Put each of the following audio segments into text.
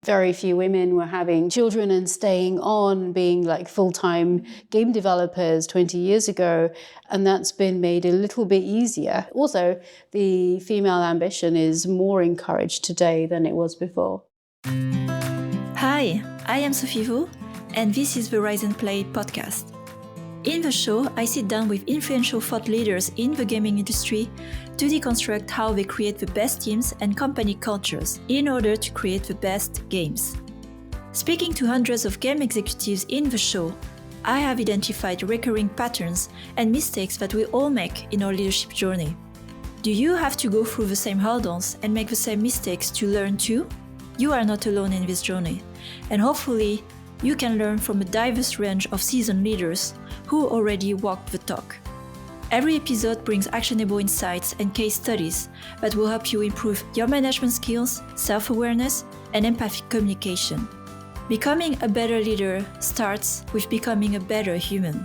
very few women were having children and staying on, being like full-time game developers 20 years ago. And that's been made a little bit easier. Also, the female ambition is more encouraged today than it was before. Hi, I am Sophie Vaux, and this is the Rise and Play podcast. In the show, I sit down with influential thought leaders in the gaming industry to deconstruct how they create the best teams and company cultures in order to create the best games. Speaking to hundreds of game executives in the show, I have identified recurring patterns and mistakes that we all make in our leadership journey. Do you have to go through the same hurdles and make the same mistakes to learn too? You are not alone in this journey, and hopefully, you can learn from a diverse range of seasoned leaders who already walked the talk. Every episode brings actionable insights and case studies that will help you improve your management skills, self-awareness, and empathic communication. Becoming a better leader starts with becoming a better human.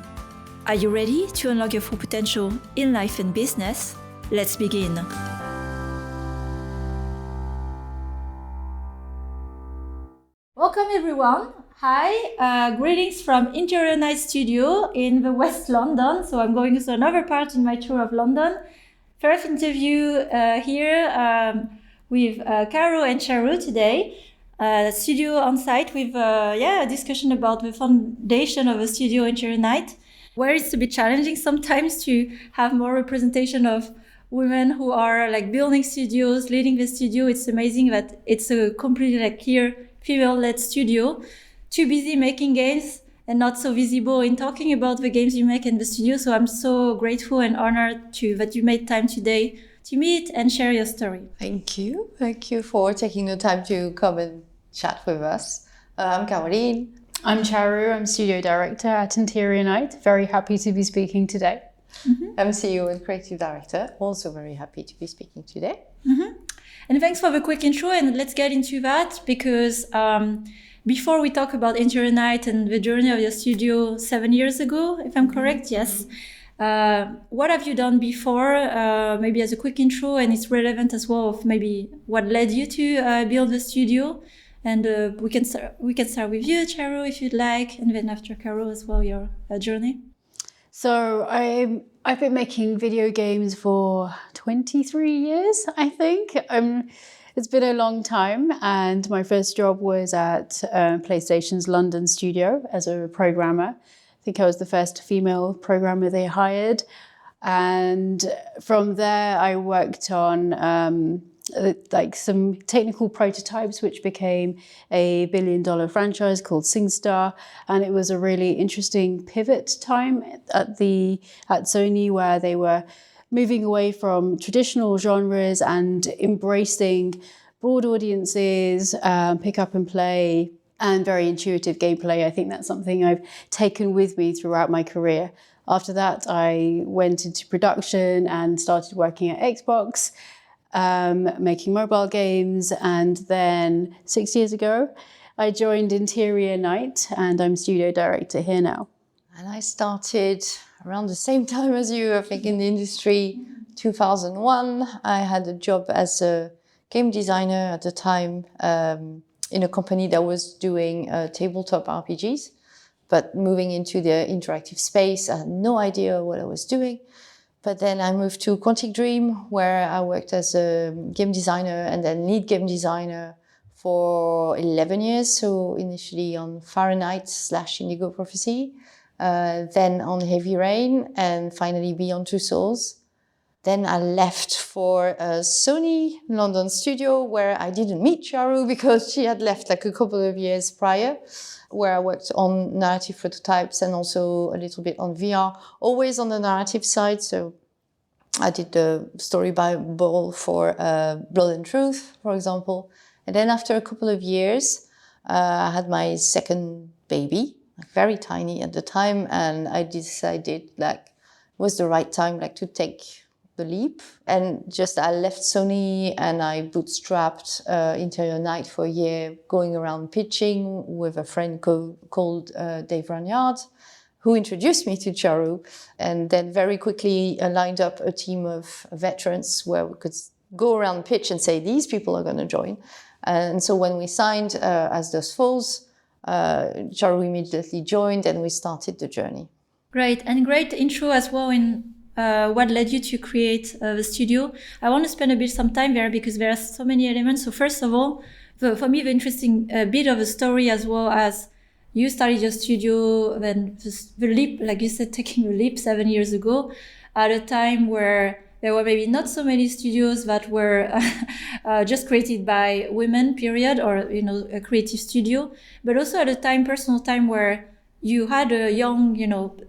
Are you ready to unlock your full potential in life and business? Let's begin. Welcome everyone. Hi, greetings from Interior Night Studio in the West London. So I'm going to another part in my tour of London. First interview here with Charu and Charu today. Studio on site with a discussion about the foundation of a studio Interior Night, where it's a bit challenging sometimes to have more representation of women who are like building studios, leading the studio. It's amazing that it's a completely like clear female-led studio. Too busy making games and not so visible in talking about the games you make in the studio. So I'm so grateful and honored that you made time today to meet and share your story. Thank you. Thank you for taking the time to come and chat with us. I'm Caroline. I'm Charu. I'm studio director at Interior Night. Very happy to be speaking today. Mm-hmm. I'm CEO and creative director. Also very happy to be speaking today. Mm-hmm. And thanks for the quick intro. And let's get into that because before we talk about Interior Night and the journey of your studio 7 years ago, if I'm correct, yes. What have you done before? Maybe as a quick intro, and it's relevant as well of maybe what led you to build the studio. And we can start with you, Charu, if you'd like, and then after Charu as well, your journey. So I've been making video games for 23 years, I think. It's been a long time, and my first job was at PlayStation's London studio as a programmer. I think I was the first female programmer they hired. And from there, I worked on like some technical prototypes, which became a $1 billion franchise called SingStar. And it was a really interesting pivot time at Sony, where they were moving away from traditional genres and embracing broad audiences, pick up and play, and very intuitive gameplay. I think that's something I've taken with me throughout my career. After that, I went into production and started working at Xbox, making mobile games. And then 6 years ago, I joined Interior Night, and I'm studio director here now. And I started around the same time as you, I think, in the industry, 2001. I had a job as a game designer at the time in a company that was doing tabletop RPGs. But moving into the interactive space, I had no idea what I was doing. But then I moved to Quantic Dream, where I worked as a game designer and then lead game designer for 11 years. So initially on Fahrenheit/Indigo Prophecy, then on Heavy Rain, and finally Beyond Two Souls. Then I left for a Sony London studio where I didn't meet Charu because she had left like a couple of years prior, where I worked on narrative prototypes and also a little bit on VR, always on the narrative side. So I did the story Bible for Blood and Truth, for example. And then after a couple of years, I had my second baby, like very tiny at the time, and I decided like it was the right time like to take the leap. And just I left Sony and I bootstrapped Interior Night for a year, going around pitching with a friend called Dave Ranyard, who introduced me to Charu, and then very quickly lined up a team of veterans where we could go around pitch and say, these people are going to join. And so when we signed As Dusk Falls, Charu immediately joined and we started the journey. Great, and great intro as well in what led you to create the studio. I want to spend some time there because there are so many elements. So first of all, for me, the interesting bit of the story as well as you started your studio, then the leap, like you said, taking the leap 7 years ago, at a time where there were maybe not so many studios that were just created by women, period, or, a creative studio, but also at a time, personal time where you had a young,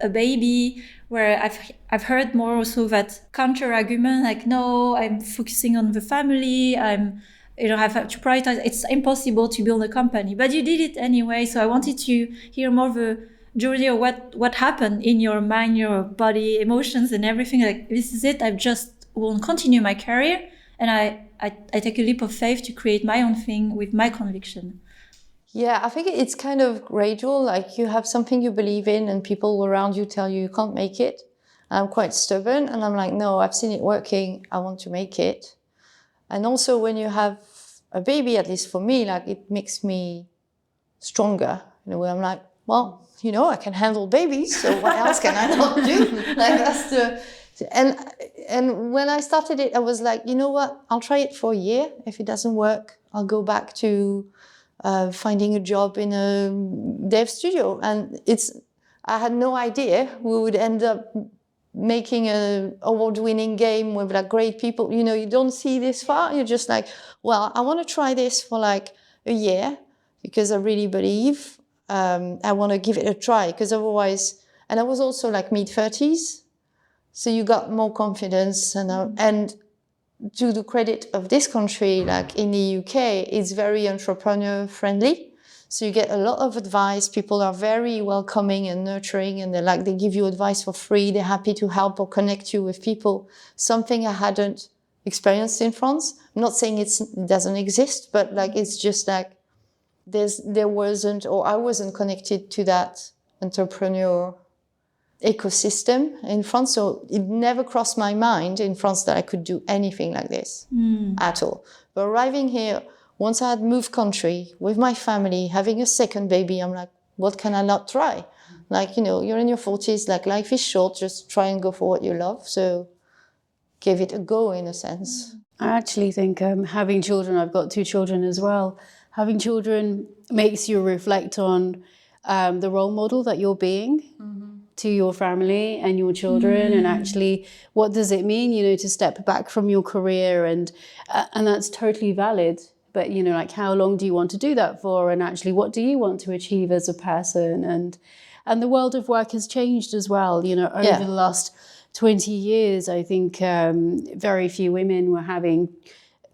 a baby, where I've heard more also that counter argument, like, no, I'm focusing on the family, I have to prioritize. It's impossible to build a company, but you did it anyway. So I wanted to hear more of the journey of what happened in your mind, your body, emotions, and everything. Like, this is it. I just won't continue my career, and I take a leap of faith to create my own thing with my conviction. Yeah, I think it's kind of gradual. Like, you have something you believe in and people around you tell you can't make it. I'm quite stubborn and I'm like, no, I've seen it working. I want to make it. And also when you have a baby, at least for me, like, it makes me stronger in a way. I'm like, well, I can handle babies. So what else can I not do? Like, that's and when I started it, I was like, you know what? I'll try it for a year. If it doesn't work, I'll go back to finding a job in a dev studio. And I had no idea we would end up making an award-winning game with like great people. You don't see this far. You're just like, well, I want to try this for like a year because I really believe I want to give it a try, because otherwise, and I was also like mid-30s, so you got more confidence. And to the credit of this country, like in the UK, it's very entrepreneur friendly. So you get a lot of advice. People are very welcoming and nurturing, and they give you advice for free. They're happy to help or connect you with people. Something I hadn't experienced in France. I'm not saying it doesn't exist, but like, it's just like there wasn't, or I wasn't connected to that entrepreneur ecosystem in France. So it never crossed my mind in France that I could do anything like this at all. But arriving here, once I had moved country with my family, having a second baby, I'm like, what can I not try? Like, you're in your 40s, like, life is short, just try and go for what you love. So give it a go, in a sense. I actually think having children, I've got 2 children as well, having children makes you reflect on the role model that you're being to your family and your children, and actually what does it mean, to step back from your career, and that's totally valid. But, like, how long do you want to do that for? And actually, what do you want to achieve as a person? And the world of work has changed as well, over the last 20 years. I think very few women were having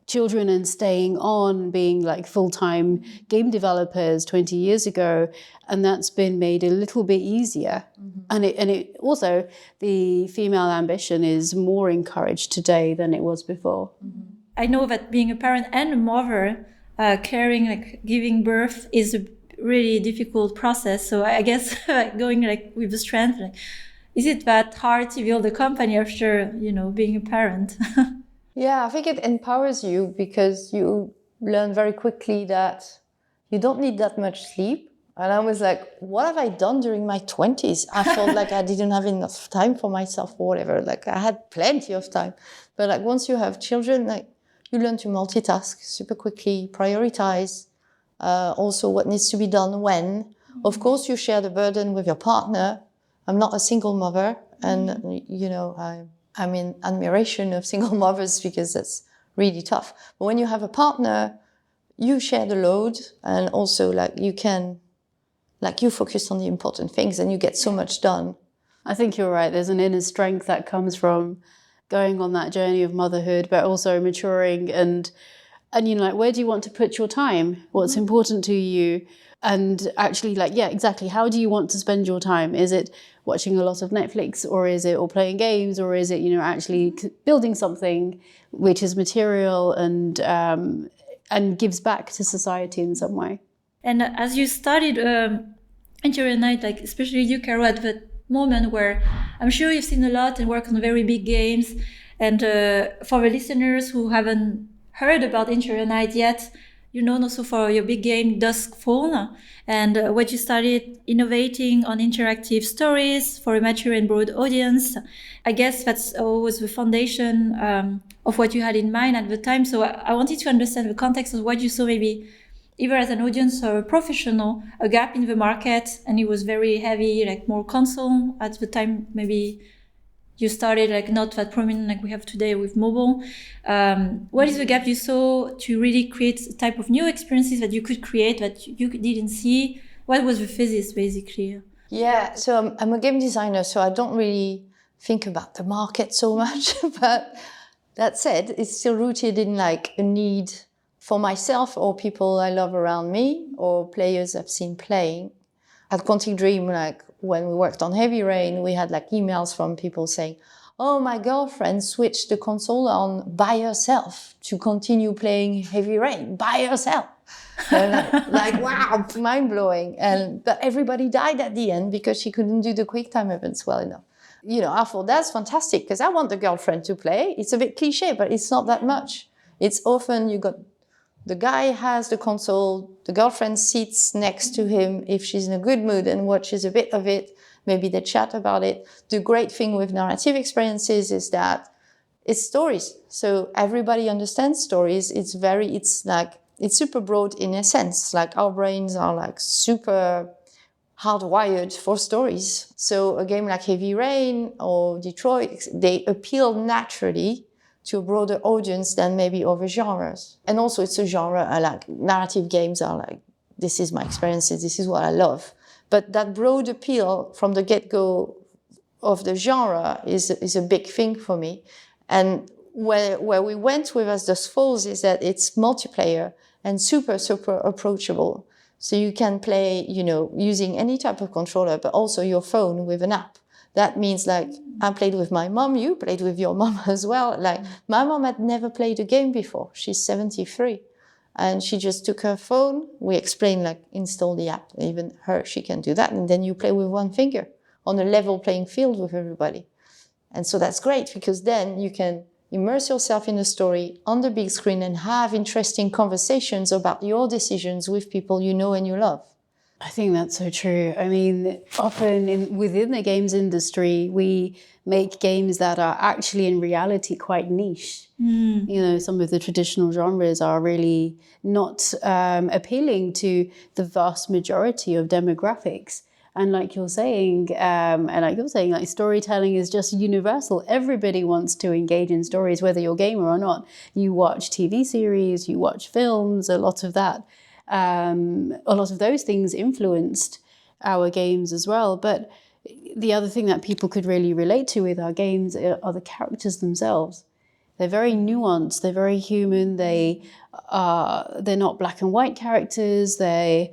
children and staying on, being like full-time game developers 20 years ago. And that's been made a little bit easier. And it also, the female ambition is more encouraged today than it was before. I know that being a parent and a mother, caring, like giving birth, is a really difficult process. So I guess going like with the strength, like, is it that hard to build a company after, being a parent? Yeah, I think it empowers you because you learn very quickly that you don't need that much sleep. And I was like, what have I done during my 20s? I felt like I didn't have enough time for myself or whatever. Like, I had plenty of time. But like, once you have children, like, you learn to multitask super quickly, prioritize, also what needs to be done when. Of course, you share the burden with your partner. I'm not a single mother. And, I'm in admiration of single mothers because that's really tough. But when you have a partner, you share the load, and also like you focus on the important things and you get so much done. I think you're right. There's an inner strength that comes from going on that journey of motherhood, but also maturing and like, where do you want to put your time? What's important to you? And actually, like, yeah, exactly. How do you want to spend your time? Is it watching a lot of Netflix, or is it playing games, or is it, actually building something which is material and gives back to society in some way? And as you started Interior Night, like especially you, Charu, at the moment where I'm sure you've seen a lot and worked on very big games. And for the listeners who haven't heard about Interior Night yet, you're known also for your big game Dusk Falls, and what you started innovating on interactive stories for a mature and broad audience. I guess that's always the foundation of what you had in mind at the time. So I wanted to understand the context of what you saw, maybe either as an audience or a professional, a gap in the market, and it was very heavy, like more console at the time. Maybe you started like not that prominent like we have today with mobile. What is the gap you saw to really create a type of new experiences that you could create that you didn't see? What was the thesis basically? Yeah, so I'm a game designer, so I don't really think about the market so much. But that said, it's still rooted in like a need for myself or people I love around me or players I've seen playing. At Quantic Dream, like when we worked on Heavy Rain, we had like emails from people saying, oh, my girlfriend switched the console on by herself to continue playing Heavy Rain by herself. like wow, mind-blowing. But everybody died at the end because she couldn't do the QuickTime events well enough. You know, I thought that's fantastic because I want the girlfriend to play. It's a bit cliche, but it's not that much. It's often you got the guy has the console, the girlfriend sits next to him if she's in a good mood and watches a bit of it. Maybe they chat about it. The great thing with narrative experiences is that it's stories. So everybody understands stories. It's super broad in a sense. Like our brains are like super hardwired for stories. So a game like Heavy Rain or Detroit, they appeal naturally to a broader audience than maybe other genres. And also it's a genre, I like narrative games are like, this is my experiences, this is what I love. But that broad appeal from the get-go of the genre is a big thing for me. And where we went with As Dusk Falls is that it's multiplayer and super, super approachable. So you can play, you know, using any type of controller, but also your phone with an app. That means like I played with my mom, you played with your mom as well. Like my mom had never played a game before. She's 73 and she just took her phone. We explained like install the app, even her, she can do that. And then you play with one finger on a level playing field with everybody. And so that's great because then you can immerse yourself in the story on the big screen and have interesting conversations about your decisions with people you know and you love. I think that's so true. I mean, often within the games industry, we make games that are actually in reality quite niche. You know, some of the traditional genres are really not appealing to the vast majority of demographics. And like you're saying, like storytelling is just universal. Everybody wants to engage in stories, whether you're a gamer or not. You watch TV series, you watch films, a lot of that. A lot of those things influenced our games as well. But the other thing that people could really relate to with our games are the characters themselves. They're very nuanced. They're very human. They're not black and white characters. They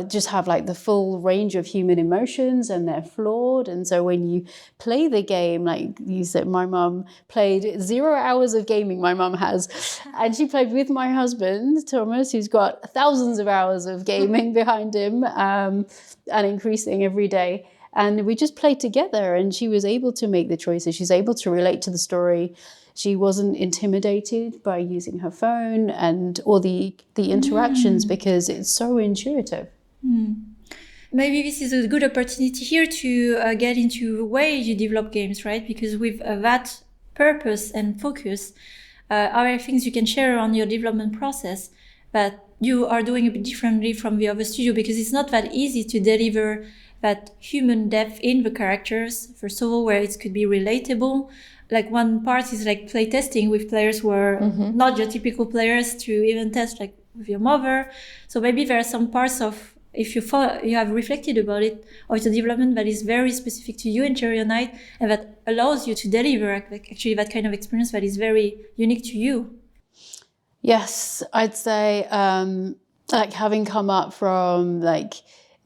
just have like the full range of human emotions and they're flawed. And so when you play the game, like you said, my mum played 0 hours of gaming, my mum has. And she played with my husband, Thomas, who's got thousands of hours of gaming behind him and increasing every day. And we just played together and she was able to make the choices. She's able to relate to the story. She wasn't intimidated by using her phone or the interactions because it's so intuitive. Maybe this is a good opportunity here to get into the way you develop games, right? Because with that purpose and focus, are there things you can share on your development process that you are doing a bit differently from the other studio? Because it's not that easy to deliver that human depth in the characters, first of all, where it could be relatable. Like one part is like playtesting with players who are not your typical players to even test like with your mother. So maybe there are some parts of, if you have reflected about it, of the development that is very specific to you in Cherry Night and that allows you to deliver like actually that kind of experience that is very unique to you. Yes, I'd say like having come up from like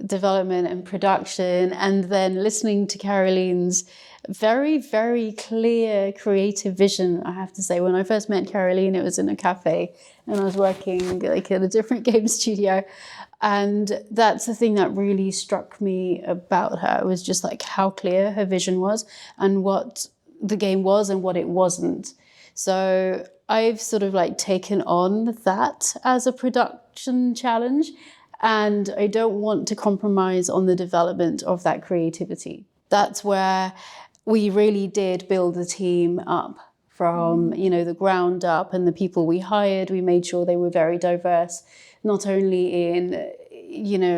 development and production and then listening to Caroline's very, very clear creative vision, I have to say. When I first met Caroline, it was in a cafe and I was working like in a different game studio. And that's the thing that really struck me about her. It was just like how clear her vision was and what the game was and what it wasn't. So I've sort of like taken on that as a production challenge, and I don't want to compromise on the development of that creativity. That's where we really did build the team up from, the ground up, and the people we hired, we made sure they were very diverse, not only in,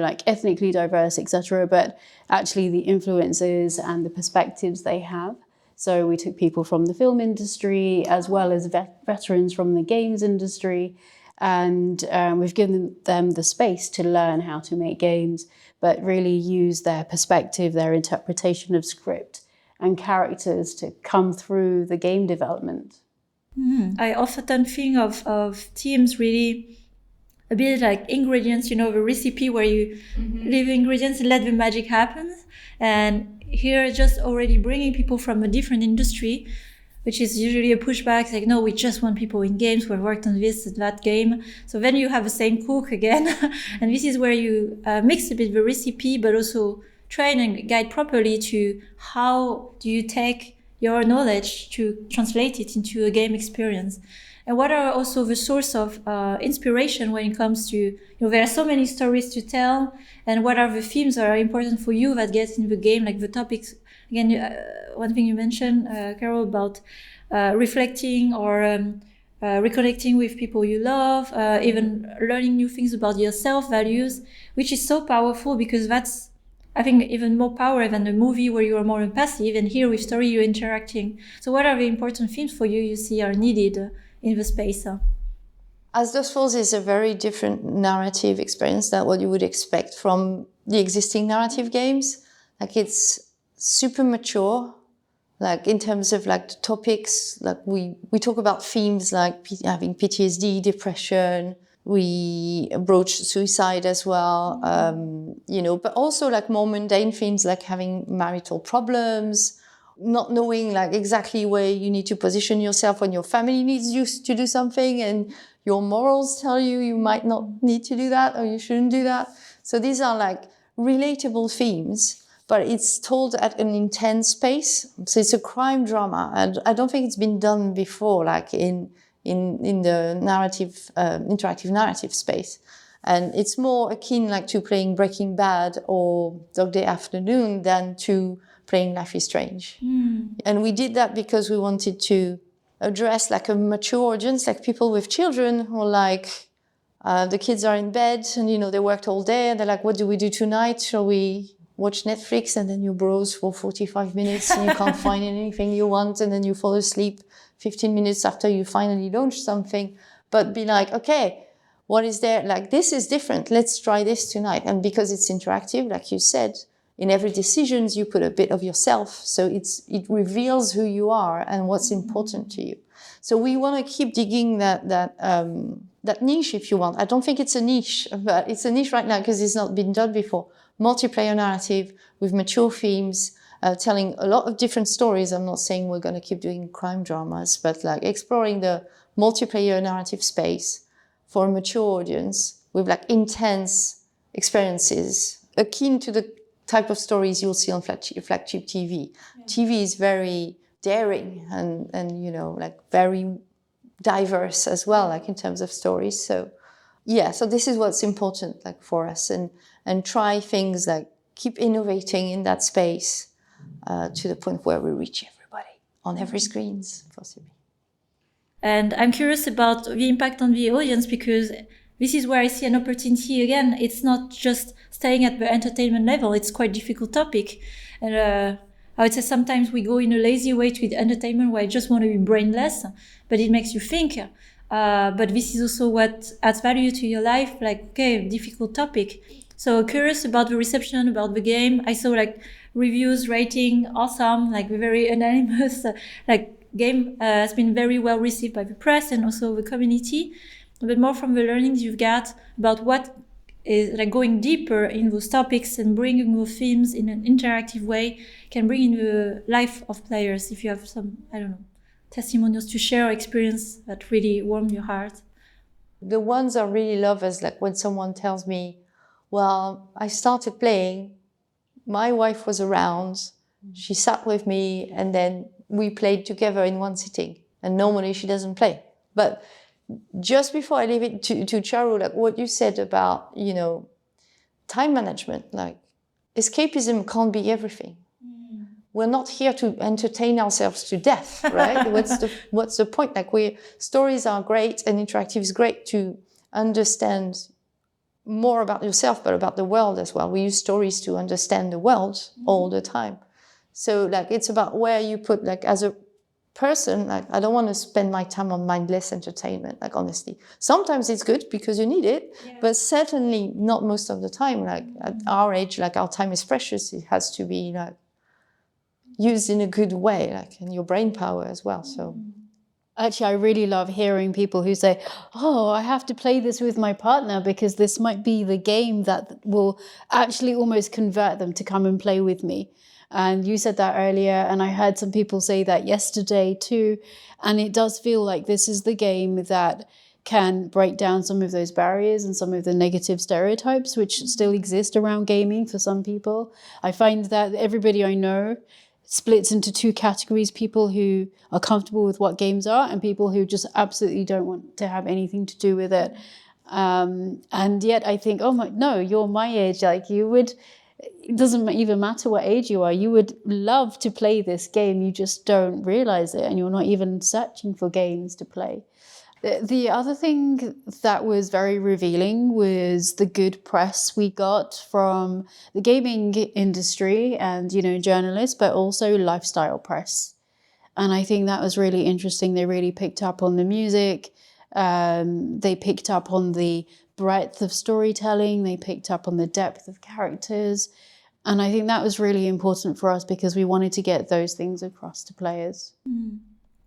like ethnically diverse, etc., but actually the influences and the perspectives they have. So we took people from the film industry as well as veterans from the games industry, and we've given them the space to learn how to make games, but really use their perspective, their interpretation of script and characters to come through the game development. I often think of teams really a bit like ingredients, the recipe where you leave ingredients and let the magic happen. And here, just already bringing people from a different industry, which is usually a pushback. It's like, no, we just want people in games who have worked on this and that game. So then you have the same cook again. And this is where you mix a bit the recipe, but also train and guide properly to how do you take your knowledge to translate it into a game experience. And what are also the source of inspiration when it comes to, there are so many stories to tell, and what are the themes that are important for you that get in the game, like the topics. Again, one thing you mentioned, Carol, about reflecting or reconnecting with people you love, even learning new things about yourself, values, which is so powerful because that's, I think, even more power than a movie where you are more passive, and here with story you're interacting. So what are the important themes for you see are needed in the space? As Dusk Falls is a very different narrative experience than what you would expect from the existing narrative games. Like, it's super mature, like in terms of like the topics. Like we talk about themes like having PTSD, depression. We broach suicide as well, but also like more mundane themes like having marital problems, not knowing like exactly where you need to position yourself when your family needs you to do something and your morals tell you might not need to do that or you shouldn't do that. So these are like relatable themes, but it's told at an intense pace. So it's a crime drama, and I don't think it's been done before, like in the narrative, interactive narrative space. And it's more akin like to playing Breaking Bad or Dog Day Afternoon than to playing Life is Strange. And we did that because we wanted to address like a mature audience, like people with children who are like, the kids are in bed and, they worked all day and they're like, what do we do tonight? Shall we watch Netflix? And then you browse for 45 minutes and you can't find anything you want, and then you fall asleep 15 minutes after you finally launch something. But be like, okay, what is there? Like, this is different. Let's try this tonight. And because it's interactive, like you said, in every decision you put a bit of yourself. So it reveals who you are and what's important to you. So we want to keep digging that niche, if you want. I don't think it's a niche, but it's a niche right now because it's not been done before. Multiplayer narrative with mature themes, telling a lot of different stories. I'm not saying we're going to keep doing crime dramas, but like exploring the multiplayer narrative space for a mature audience with like intense experiences akin to the type of stories you'll see on flagship TV. Yeah. TV is very daring and like very diverse as well, like in terms of stories. So so this is what's important like for us, and try things like keep innovating in that space to the point where we reach everybody on every screens possibly. And I'm curious about the impact on the audience, because this is where I see an opportunity again. It's not just staying at the entertainment level. It's quite a difficult topic. And I would say sometimes we go in a lazy way to the entertainment where I just want to be brainless, but it makes you think. But this is also what adds value to your life. Like, okay, difficult topic. So curious about the reception, about the game. I saw like reviews, rating, awesome, like very anonymous. Game has been very well received by the press and also the community. But more from the learnings you've got about what is like going deeper in those topics and bringing those themes in an interactive way can bring in the life of players. If you have some, testimonials to share or experience that really warm your heart. The ones I really love is like when someone tells me, well, I started playing, my wife was around, she sat with me, and then we played together in one sitting. and normally she doesn't play. But just before I leave it to Charu, like what you said about, you know, time management, like escapism can't be everything. We're not here to entertain ourselves to death, right? What's the point? Like stories are great and interactive is great to understand more about yourself, but about the world as well. We use stories to understand the world all the time. So like it's about where you put, like as a person, like I don't want to spend my time on mindless entertainment, like honestly. Sometimes it's good because you need it, but certainly not most of the time. Like at our age, like our time is precious. It has to be like used in a good way, like in your brain power as well. So actually, I really love hearing people who say, oh, I have to play this with my partner because this might be the game that will actually almost convert them to come and play with me. And you said that earlier, and I heard some people say that yesterday too. And it does feel like this is the game that can break down some of those barriers and some of the negative stereotypes which still exist around gaming for some people. I find that everybody I know splits into two categories: people who are comfortable with what games are and people who just absolutely don't want to have anything to do with it. And yet I think, no, you're my age, like you would, it doesn't even matter what age you are, you would love to play this game, you just don't realize it and you're not even searching for games to play. The other thing that was very revealing was the good press we got from the gaming industry and, you know, journalists, but also lifestyle press. And I think that was really interesting. They really picked up on the music. They picked up on the breadth of storytelling. They picked up on the depth of characters. And I think that was really important for us because we wanted to get those things across to players.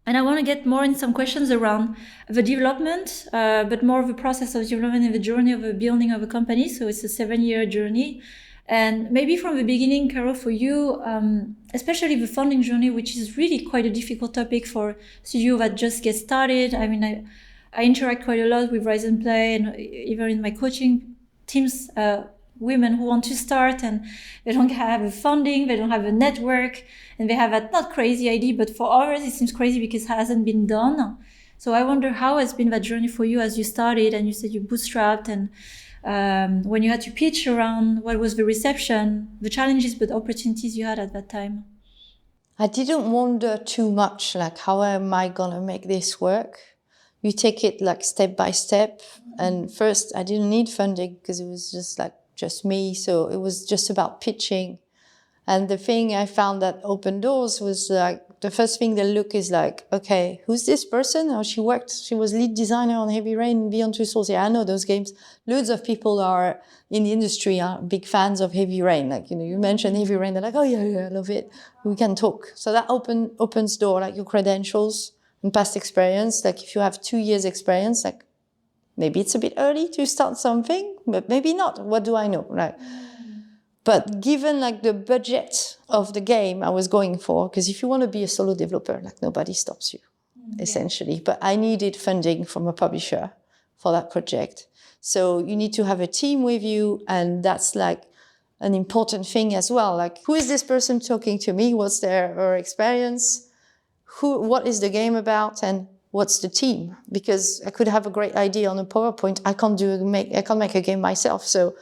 And I want to get more in some questions around the development, but more of the process of development and the journey of the building of a company. So it's a 7-year journey. And maybe from the beginning, Charu, for you, especially the founding journey, which is really quite a difficult topic for studio that just get started. I mean, I interact quite a lot with Rise and Play, and even in my coaching teams, women who want to start and they don't have a funding, they don't have a network, and they have a not crazy idea, but for others it seems crazy because it hasn't been done. So I wonder how has been that journey for you as you started, and you said you bootstrapped, and when you had to pitch around, what was the reception, the challenges but opportunities you had at that time? I didn't wonder too much, like how am I gonna make this work? You take it like step by step. And first I didn't need funding because it was just me. So it was just about pitching. And the thing I found that opened doors was like, the first thing they look is like, okay, who's this person? Oh, she was lead designer on Heavy Rain and Beyond Two Souls. Yeah, I know those games. Loads of people are in the industry are big fans of Heavy Rain. Like, you know, you mentioned Heavy Rain, they're like, oh yeah, I love it. We can talk. So that opens door, like your credentials and past experience. Like if you have 2 years experience, like maybe it's a bit early to start something, but maybe not. What do I know? Like, but given like the budget of the game I was going for, because if you want to be a solo developer, like nobody stops you, essentially. But I needed funding from a publisher for that project. So you need to have a team with you, and that's like an important thing as well. Like, who is this person talking to me? What's their experience? What is the game about? And what's the team? Because I could have a great idea on a PowerPoint. I can't make a game myself. So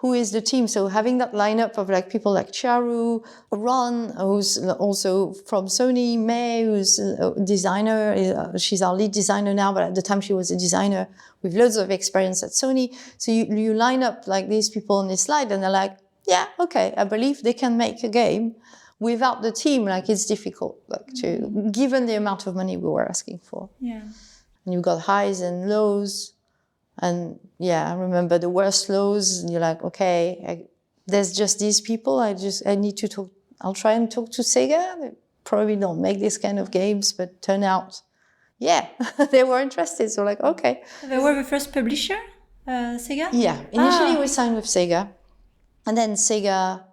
who is the team? So having that lineup of like people like Charu, Ron, who's also from Sony, May, who's a designer. She's our lead designer now, but at the time she was a designer with loads of experience at Sony. So you line up like these people on this slide and they're like, yeah, okay, I believe they can make a game. Without the team, like it's difficult, like given the amount of money we were asking for. Yeah. And you've got highs and lows. And yeah, I remember the worst lows, and you're like, okay, there's just these people. I need to talk. I'll try and talk to Sega. They probably don't make this kind of games, but turn out, yeah, they were interested. So like, okay. They were the first publisher, Sega? Yeah, initially we signed with Sega. And then Sega,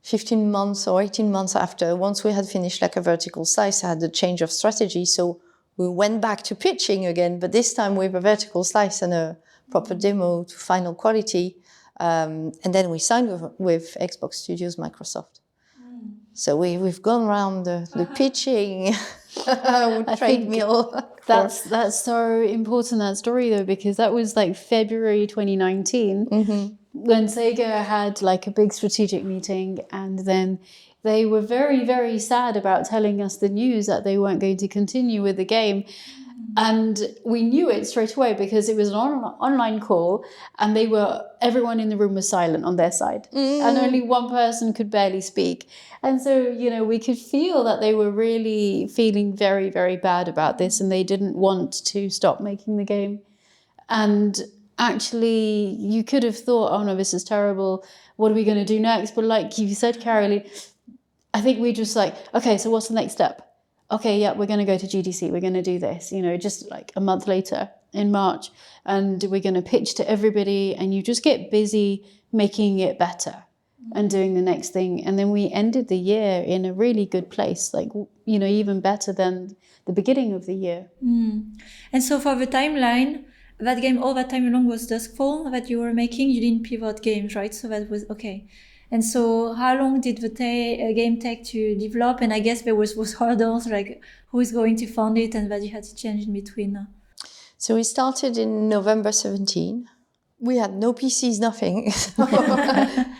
15 months or 18 months after, once we had finished like a vertical slice, I had a change of strategy. So we went back to pitching again, but this time with a vertical slice and a proper demo to final quality. And then we signed with Xbox Studios, Microsoft. So we've gone around the pitching treadmill. That's so important, that story though, because that was like February 2019 when Sega had like a big strategic meeting, and then they were very, very sad about telling us the news that they weren't going to continue with the game. And we knew it straight away because it was an online call, and everyone in the room was silent on their side, and only one person could barely speak. And so, we could feel that they were really feeling very, very bad about this, and they didn't want to stop making the game. And actually, you could have thought, oh no, this is terrible. What are we going to do next? But like you said, Caroline, I think we just like, okay, so what's the next step? Okay, yeah, we're going to go to GDC. We're going to do this, just like a month later in March. And we're going to pitch to everybody, and you just get busy making it better and doing the next thing. And then we ended the year in a really good place, like, even better than the beginning of the year. And so for the timeline, that game all that time long was Dusk Fall that you were making. You didn't pivot games, right? So that was okay. And so how long did the game take to develop? And I guess there was hurdles, like who is going to fund it, and that you had to change in between. So we started in November 17. We had no PCs, nothing.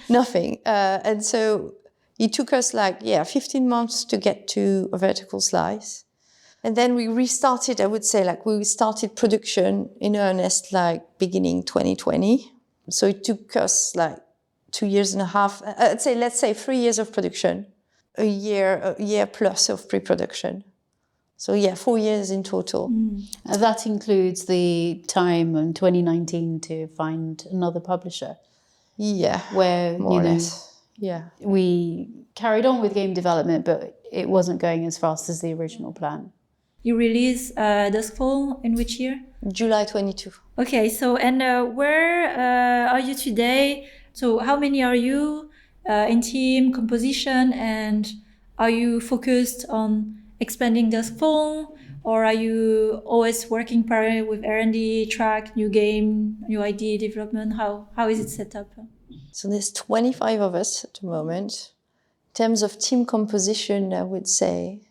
Nothing. And so it took us 15 months to get to a vertical slice. And then we restarted, I would say, we started production in earnest, beginning 2020. So it took us 2 years and a half, let's say 3 years of production, a year plus of pre-production. So 4 years in total. That includes the time in 2019 to find another publisher. Yeah, where more or less. Yeah, we carried on with game development, but it wasn't going as fast as the original plan. You released Dusk Fall in which year? July 22. Okay, so and where are you today? So how many are you in team composition, and are you focused on expanding Dusk Fall, or are you always working parallel with R&D, track, new game, new idea development? How is it set up? So there's 25 of us at the moment. In terms of team composition, I would say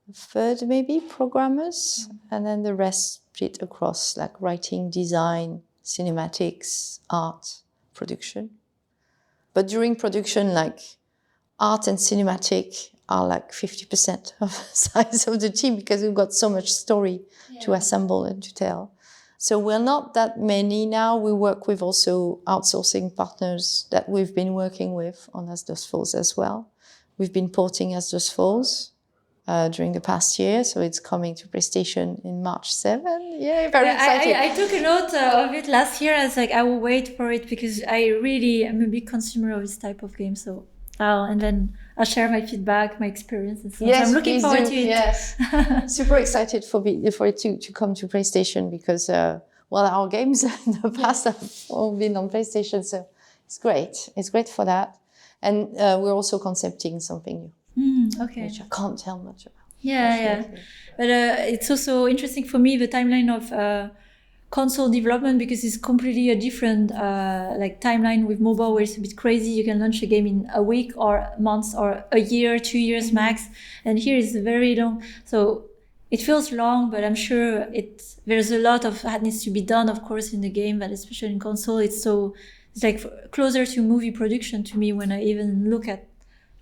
a third maybe programmers, and then the rest split across writing, design, cinematics, art, production. But during production, art and cinematic are 50% of the size of the team, because we've got so much story to assemble and to tell. So we're not that many now. We work with also outsourcing partners that we've been working with on As Dusk Falls as well. We've been porting As Dusk Falls during the past year, so it's coming to PlayStation in March 7. Yeah, very excited. I took a note of it last year. I was I will wait for it, because I'm a big consumer of this type of game. So and then I'll share my feedback, my experience, and so on. Yes, so I'm looking forward to it. Yes, super excited for it to come to PlayStation, because our games in the past have all been on PlayStation, so it's great. It's great for that, and we're also concepting something new. Okay. Which I can't tell much about. Yeah. But it's also interesting for me, the timeline of console development, because it's completely a different timeline with mobile, where it's a bit crazy. You can launch a game in a week or months or a year, 2 years max. And here it's very long. So it feels long, but I'm sure there's a lot that needs to be done, of course, in the game, but especially in console. It's closer to movie production to me when I even look at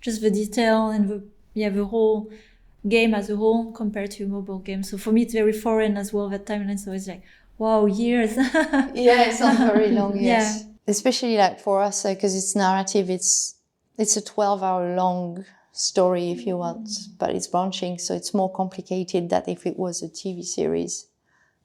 just the detail and the whole game as a whole compared to a mobile game. So for me, it's very foreign as well, that timeline. So it's wow, years. Yeah, it's not very long, yes. Yeah. Especially for us, because it's narrative, it's a 12-hour long story, if you want, but it's branching, so it's more complicated than if it was a TV series.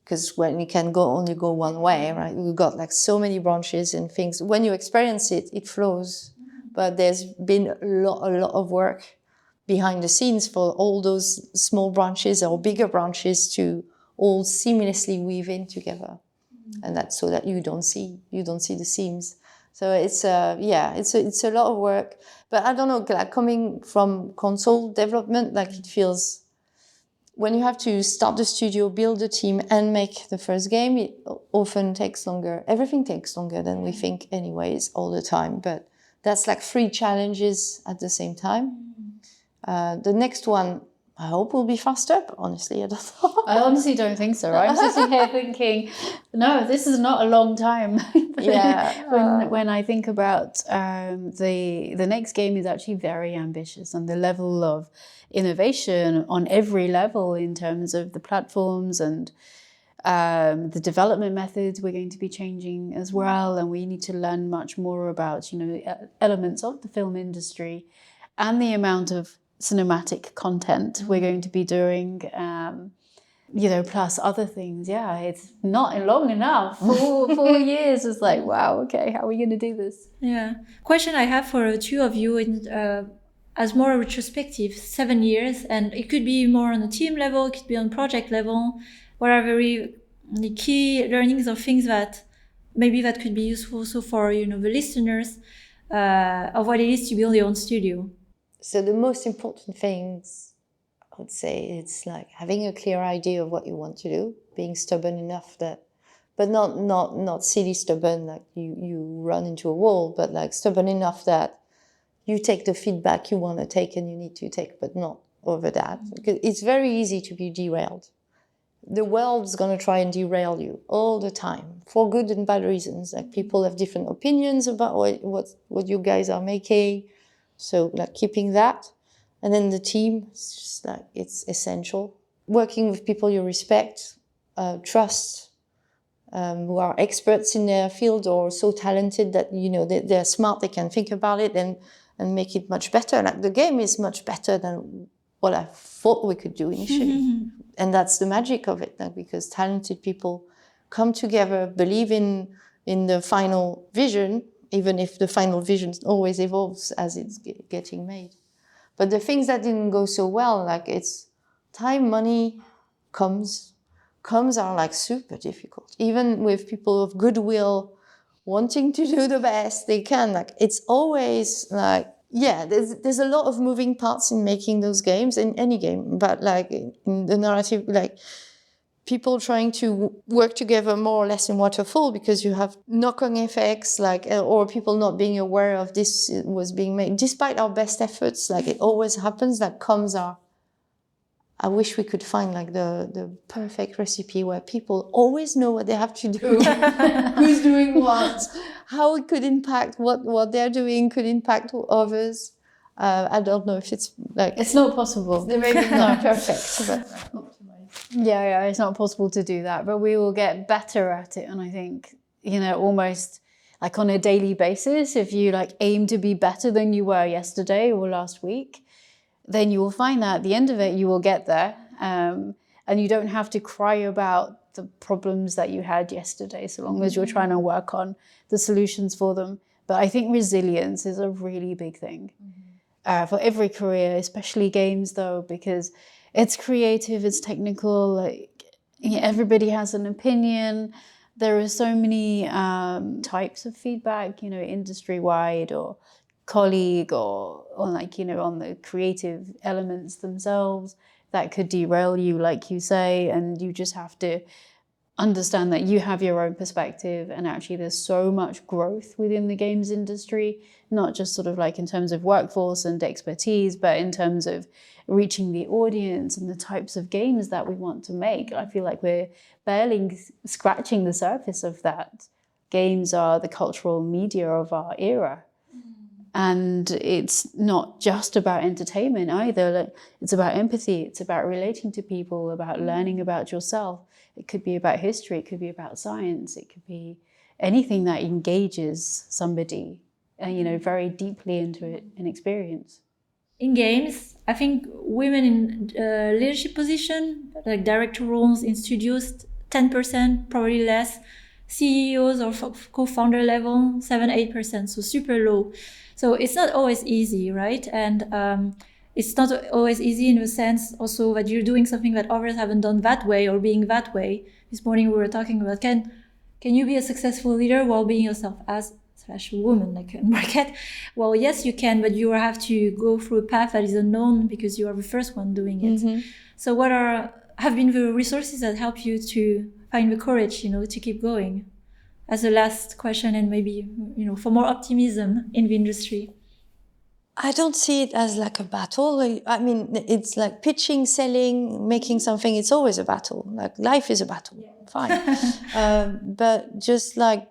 Because when it can only go one way, right? We've got so many branches and things. When you experience it, it flows. But there's been a lot of work behind the scenes for all those small branches or bigger branches to all seamlessly weave in together, and that's so that you don't see the seams. So it's a lot of work. But I don't know, coming from console development, it feels, when you have to start the studio, build the team, and make the first game, it often takes longer. Everything takes longer than we think, anyways, all the time. But that's 3 challenges at the same time. The next one I hope we'll be faster, but honestly, I don't know. I honestly don't think so. I'm sitting here thinking, no, this is not a long time. When I think about the next game is actually very ambitious, and the level of innovation on every level in terms of the platforms and the development methods we're going to be changing as well, and we need to learn much more about elements of the film industry and the amount of cinematic content we're going to be doing, plus other things. Yeah, it's not long enough. 4 years is like, wow, okay, how are we going to do this? Yeah. Question I have for the two of you as more retrospective, 7 years, and it could be more on a team level, it could be on project level. What are the key learnings or things that maybe that could be useful also for the listeners of what it is to build your own studio? So the most important things, I would say, it's like having a clear idea of what you want to do, being stubborn enough that, but not silly stubborn, like you run into a wall, but like stubborn enough that you take the feedback you want to take and you need to take, but not over that. Because it's very easy to be derailed. The world's going to try and derail you all the time for good and bad reasons. Like people have different opinions about what you guys are making. So like keeping that. And then the team, it's just like, it's essential. Working with people you respect, trust, who are experts in their field or so talented that, they're smart, they can think about it and make it much better. Like the game is much better than what I thought we could do initially. And that's the magic of it, like, because talented people come together, believe in the final vision, even if the final vision always evolves as it's getting made. But the things that didn't go so well, like it's time, money, comms are like super difficult. Even with people of goodwill wanting to do the best they can, like it's always like, yeah, there's a lot of moving parts in making those games, in any game, but like in the narrative, like people trying to work together more or less in waterfall because you have knock-on effects, like, or people not being aware of this was being made. Despite our best efforts, like it always happens that comms are, I wish we could find like the perfect recipe where people always know what they have to do, who's doing what, how it could impact what they're doing could impact others. I don't know if it's like... It's not possible. They may be not perfect, but... Yeah, it's not possible to do that, but we will get better at it. And I think, almost like on a daily basis, if you like aim to be better than you were yesterday or last week, then you will find that at the end of it, you will get there. And you don't have to cry about the problems that you had yesterday, so long as you're trying to work on the solutions for them. But I think resilience is a really big thing for every career, especially games though, because it's creative, it's technical, like everybody has an opinion. There are so many types of feedback, industry-wide or colleague or like, on the creative elements themselves that could derail you, like you say, and you just have to understand that you have your own perspective, and actually there's so much growth within the games industry, not just sort of like in terms of workforce and expertise, but in terms of reaching the audience and the types of games that we want to make. I feel like we're barely scratching the surface of that. Games are the cultural media of our era. And it's not just about entertainment either. Like, it's about empathy, it's about relating to people, about learning about yourself. It could be about history, it could be about science, it could be anything that engages somebody, very deeply into an experience. In games, I think women in leadership position, like director roles in studios, 10%, probably less. CEOs or co-founder level, 7-8%, so super low. So it's not always easy, right? And it's not always easy in the sense also that you're doing something that others haven't done that way or being that way. This morning we were talking about can you be a successful leader while being yourself as / woman, like in market? Well, yes, you can, but you have to go through a path that is unknown because you are the first one doing it. Mm-hmm. So what have been the resources that help you to find the courage, to keep going? As a last question, and maybe, for more optimism in the industry. I don't see it as like a battle. I mean, it's like pitching, selling, making something. It's always a battle. Like life is a battle. Fine. But just like,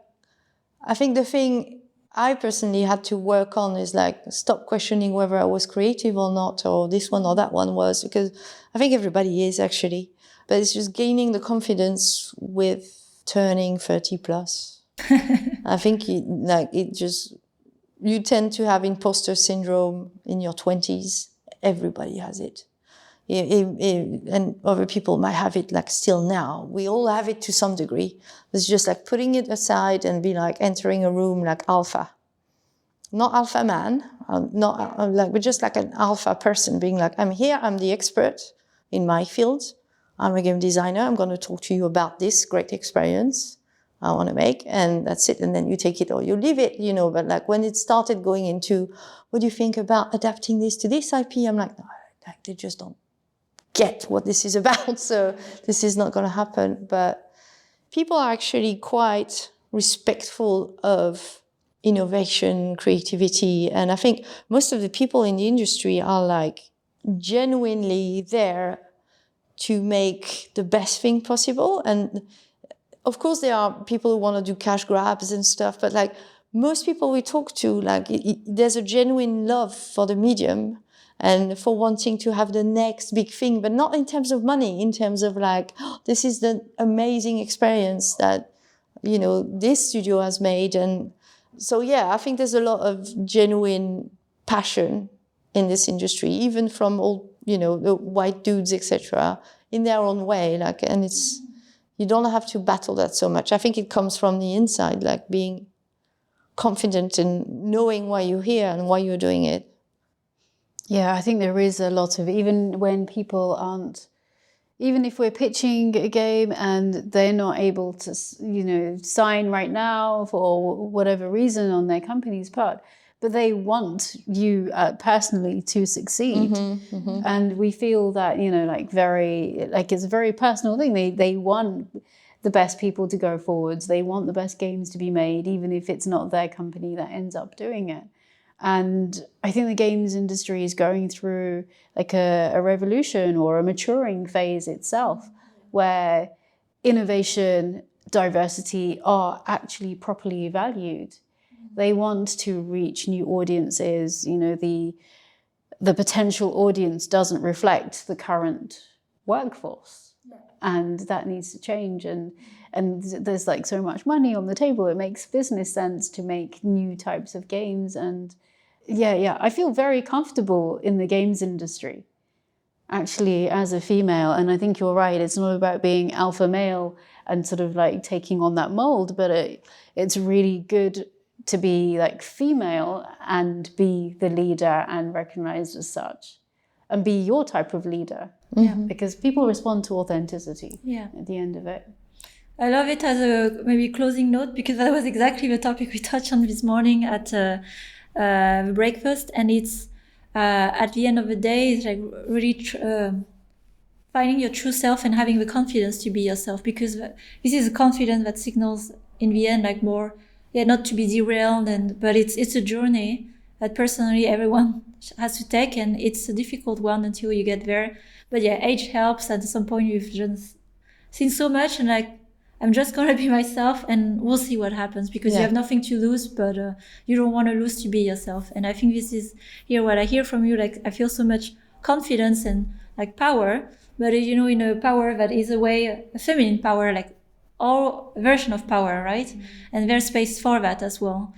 I think the thing I personally had to work on is like stop questioning whether I was creative or not, or this one or that one was, because I think everybody is actually. But it's just gaining the confidence with turning 30 plus. I think you tend to have imposter syndrome in your 20s. Everybody has it. And other people might have it like still now. We all have it to some degree. It's just like putting it aside and be like entering a room like alpha. Not alpha man, but just like an alpha person being like, I'm here, I'm the expert in my field. I'm a game designer. I'm going to talk to you about this great experience I want to make, and that's it. And then you take it or you leave it, But like when it started going into, what do you think about adapting this to this IP? I'm like, no, they just don't get what this is about. So this is not going to happen. But people are actually quite respectful of innovation, creativity. And I think most of the people in the industry are like genuinely there to make the best thing possible. And of course, there are people who want to do cash grabs and stuff, but like most people we talk to, like there's a genuine love for the medium and for wanting to have the next big thing, but not in terms of money, in terms of like, this is the amazing experience that, this studio has made. And so, yeah, I think there's a lot of genuine passion in this industry, even from all, the white dudes, etc., in their own way. Like, and you don't have to battle that so much. I think it comes from the inside, like being confident in knowing why you're here and why you're doing it. Yeah, I think there is a lot of, even when people aren't, even if we're pitching a game and they're not able to, sign right now for whatever reason on their company's part, but they want you personally to succeed. Mm-hmm, mm-hmm. And we feel that, it's a very personal thing. They want the best people to go forwards. They want the best games to be made, even if it's not their company that ends up doing it. And I think the games industry is going through like a revolution or a maturing phase itself, where innovation, diversity are actually properly valued. They want to reach new audiences. The potential audience doesn't reflect the current workforce, and that needs to change. And there's like so much money on the table. It makes business sense to make new types of games. And yeah, I feel very comfortable in the games industry, actually, as a female. And I think you're right. It's not about being alpha male and sort of like taking on that mold, but it's really good to be like female and be the leader and recognized as such and be your type of leader. Mm-hmm. Because people respond to authenticity at the end of it. I love it as a maybe closing note, because that was exactly the topic we touched on this morning at breakfast. And it's at the end of the day, it's like really finding your true self and having the confidence to be yourself, because this is a confidence that signals in the end like more, not to be derailed, but it's a journey that personally everyone has to take, and it's a difficult one until you get there. But age helps. At some point you've just seen so much, and like, I'm just gonna be myself, and we'll see what happens, because you have nothing to lose, but you don't want to lose to be yourself. And I think this is here what I hear from you. Like, I feel so much confidence and like power, but in a power that is a feminine power, like all version of power, right? Mm-hmm. And there's space for that as well.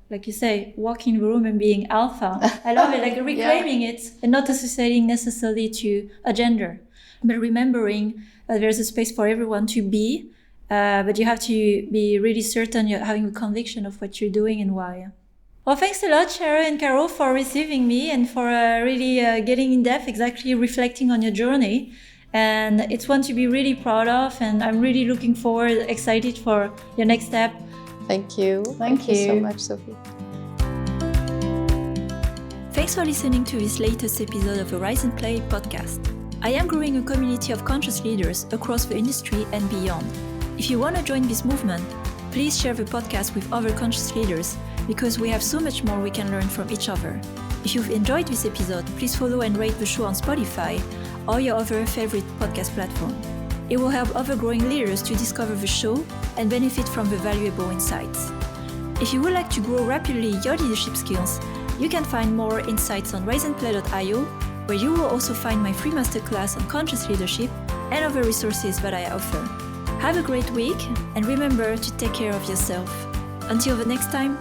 Like you say, walking in the room and being alpha. I love it, like reclaiming it and not associating necessarily to a gender, but remembering there's a space for everyone to be, but you have to be really certain you're having a conviction of what you're doing and why. Well, thanks a lot, Charu and Caro, for receiving me and for really getting in depth, exactly reflecting on your journey. And it's one to be really proud of, and I'm really looking forward, excited for your next step. Thank you. Thank you so much, Sophie. Thanks for listening to this latest episode of the Rise and Play podcast. I am growing a community of conscious leaders across the industry and beyond. If you want to join this movement, please share the podcast with other conscious leaders, because we have so much more we can learn from each other. If you've enjoyed this episode, please follow and rate the show on Spotify or your other favorite podcast platform. It will help other growing leaders to discover the show and benefit from the valuable insights. If you would like to grow rapidly your leadership skills, you can find more insights on riseandplay.io, where you will also find my free masterclass on conscious leadership and other resources that I offer. Have a great week and remember to take care of yourself. Until the next time,